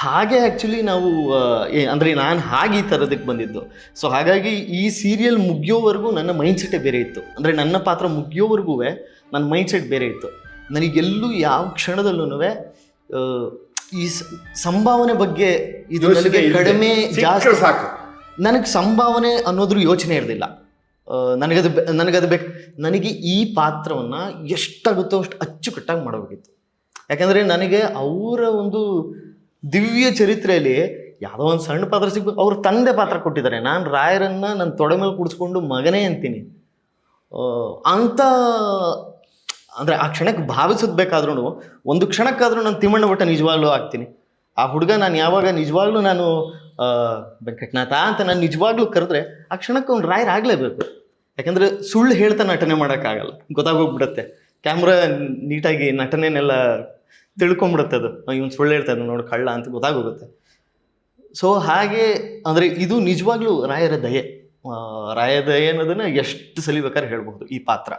ಹಾಗೆ ಆ್ಯಕ್ಚುಲಿ ನಾವು ಅಂದರೆ ನಾನು ಹಾಗೆ ಈ ಥರದಕ್ಕೆ ಬಂದಿದ್ದು. ಸೊ ಹಾಗಾಗಿ ಈ ಸೀರಿಯಲ್ ಮುಗಿಯೋವರೆಗೂ ನನ್ನ ಮೈಂಡ್ಸೆಟ್ಟೇ ಬೇರೆ ಇತ್ತು. ಅಂದರೆ ನನ್ನ ಪಾತ್ರ ಮುಗಿಯೋವರೆಗೂ ನನ್ನ ಮೈಂಡ್ಸೆಟ್ ಬೇರೆ ಇತ್ತು. ನನಗೆಲ್ಲೂ ಯಾವ ಕ್ಷಣದಲ್ಲೂ ಈ ಸಂಭಾವನೆ ಬಗ್ಗೆ ಇದು ನನಗೆ ಕಡಿಮೆ ಜಾಸ್ತಿ ಸಾಕು. ನನಗೆ ಸಂಭಾವನೆ ಅನ್ನೋದ್ರ ಯೋಚನೆ ಇರಲಿಲ್ಲ. ನನಗದು ಬೇಕು. ನನಗೆ ಈ ಪಾತ್ರವನ್ನು ಎಷ್ಟಾಗುತ್ತೋ ಅಷ್ಟು ಅಚ್ಚುಕಟ್ಟಾಗಿ ಮಾಡಬೇಕಿತ್ತು. ಯಾಕಂದರೆ ನನಗೆ ಅವರ ಒಂದು ದಿವ್ಯ ಚರಿತ್ರೆಯಲ್ಲಿ ಯಾವುದೋ ಒಂದು ಸಣ್ಣ ಪಾತ್ರ ಸಿಗ್ಬೇಕು. ಅವ್ರ ತಂದೆ ಪಾತ್ರ ಕೊಟ್ಟಿದ್ದಾರೆ. ನಾನು ರಾಯರನ್ನು ನನ್ನ ತೊಡೆ ಮೇಲೆ ಕೂಡಿಸ್ಕೊಂಡು ಮಗನೇ ಅಂತೀನಿ ಅಂತ. ಅಂದರೆ ಆ ಕ್ಷಣಕ್ಕೆ ಭಾವಿಸೋದ್ಬೇಕಾದ್ರೂ ಒಂದು ಕ್ಷಣಕ್ಕಾದರೂ ನಾನು ತಿಮ್ಮಣ್ಣ ಭಟ್ಟ ನಿಜವಾಗ್ಲೂ ಆಗ್ತೀನಿ. ಆ ಹುಡುಗ ನಾನು ಯಾವಾಗ ನಿಜವಾಗ್ಲೂ ನಾನು ವೆಂಕಟನಾಥ ಅಂತ ನಾನು ನಿಜವಾಗ್ಲೂ ಕರೆದ್ರೆ ಆ ಕ್ಷಣಕ್ಕೆ ಅವ್ನು ರಾಯರ್ ಆಗಲೇಬೇಕು. ಯಾಕಂದರೆ ಸುಳ್ಳು ಹೇಳ್ತಾ ನಟನೆ ಮಾಡೋಕ್ಕಾಗಲ್ಲ, ಗೊತ್ತಾಗೋಗ್ಬಿಡುತ್ತೆ. ಕ್ಯಾಮ್ರಾ ನೀಟಾಗಿ ನಟನೆನೆಲ್ಲ ತಿಳ್ಕೊಂಬಿಡುತ್ತೆ. ಅದು ಇವನು ಸುಳ್ಳು ಹೇಳ್ತಾ ಇದ್ದಾನೆ ನೋಡಿ ಕಳ್ಳ ಅಂತ ಗೊತ್ತಾಗೋಗುತ್ತೆ. ಸೊ ಹಾಗೆ ಅಂದರೆ ಇದು ನಿಜವಾಗ್ಲೂ ರಾಯರ ದಯೆ. ರಾಯರ ದಯೆ ಅನ್ನೋದನ್ನು ಎಷ್ಟು ಸಲಿ ಬೇಕಾದ್ರೆ ಹೇಳ್ಬೋದು ಈ ಪಾತ್ರ.